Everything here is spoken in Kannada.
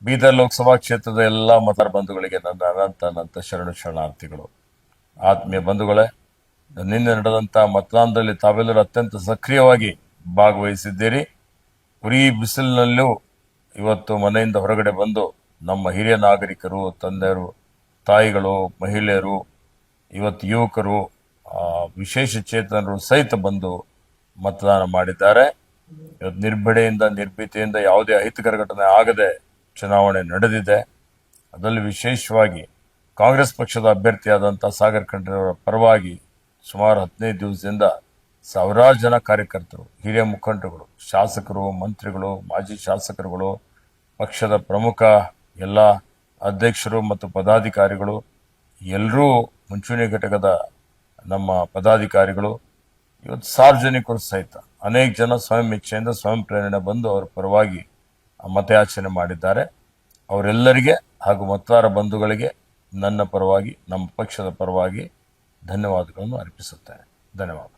ಬೀದರ್ ಲೋಕಸಭಾ ಕ್ಷೇತ್ರದ ಎಲ್ಲ ಮತದಾರ ಬಂಧುಗಳಿಗೆ ನನ್ನ ಅನಂತ ಶರಣಾರ್ಥಿಗಳು. ಆತ್ಮೀಯ ಬಂಧುಗಳೇ, ನಿನ್ನೆ ನಡೆದಂತ ಮತದಾನದಲ್ಲಿ ತಾವೆಲ್ಲರೂ ಅತ್ಯಂತ ಸಕ್ರಿಯವಾಗಿ ಭಾಗವಹಿಸಿದ್ದೀರಿ. ಉರಿ ಬಿಸಿಲಿನಲ್ಲೂ ಇವತ್ತು ಮನೆಯಿಂದ ಹೊರಗಡೆ ಬಂದು ನಮ್ಮ ಹಿರಿಯ ನಾಗರಿಕರು, ತಂದೆಯರು, ತಾಯಿಗಳು, ಮಹಿಳೆಯರು, ಇವತ್ತು ಯುವಕರು, ವಿಶೇಷ ಚೇತನರು ಸಹಿತ ಬಂದು ಮತದಾನ ಮಾಡಿದ್ದಾರೆ. ಇವತ್ತು ನಿರ್ಭಡೆಯಿಂದ, ನಿರ್ಭೀತಿಯಿಂದ ಯಾವುದೇ ಅಹಿತಕರ ಘಟನೆ ಆಗದೆ ಚುನಾವಣೆ ನಡೆದಿದೆ. ಅದರಲ್ಲಿ ವಿಶೇಷವಾಗಿ ಕಾಂಗ್ರೆಸ್ ಪಕ್ಷದ ಅಭ್ಯರ್ಥಿಯಾದಂಥ ಸಾಗರ್ ಖಂಡ್ರೆಯವರ ಪರವಾಗಿ ಸುಮಾರು 15 ದಿವಸದಿಂದ ಸಾವಿರಾರು ಜನ ಕಾರ್ಯಕರ್ತರು, ಹಿರಿಯ ಮುಖಂಡರುಗಳು, ಶಾಸಕರು, ಮಂತ್ರಿಗಳು, ಮಾಜಿ ಶಾಸಕರುಗಳು, ಪಕ್ಷದ ಪ್ರಮುಖ ಎಲ್ಲ ಅಧ್ಯಕ್ಷರು ಮತ್ತು ಪದಾಧಿಕಾರಿಗಳು, ಎಲ್ಲರೂ ಮುಂಚೂಣಿ ಘಟಕದ ನಮ್ಮ ಪದಾಧಿಕಾರಿಗಳು, ಇವತ್ತು ಸಾರ್ವಜನಿಕರು ಸಹಿತ ಅನೇಕ ಜನ ಸ್ವಯಂ ಇಚ್ಛೆಯಿಂದ ಸ್ವಯಂ ಪ್ರೇರಣೆ ಬಂದು ಅವರ ಪರವಾಗಿ ಮತಯಾಚನೆ ಮಾಡಿದ್ದಾರೆ. ಅವರೆಲ್ಲರಿಗೆ ಹಾಗೂ ಮತದಾರ ಬಂಧುಗಳಿಗೆ ನನ್ನ ಪರವಾಗಿ, ನಮ್ಮ ಪಕ್ಷದ ಪರವಾಗಿ ಧನ್ಯವಾದಗಳನ್ನು ಅರ್ಪಿಸುತ್ತೇನೆ. ಧನ್ಯವಾದ.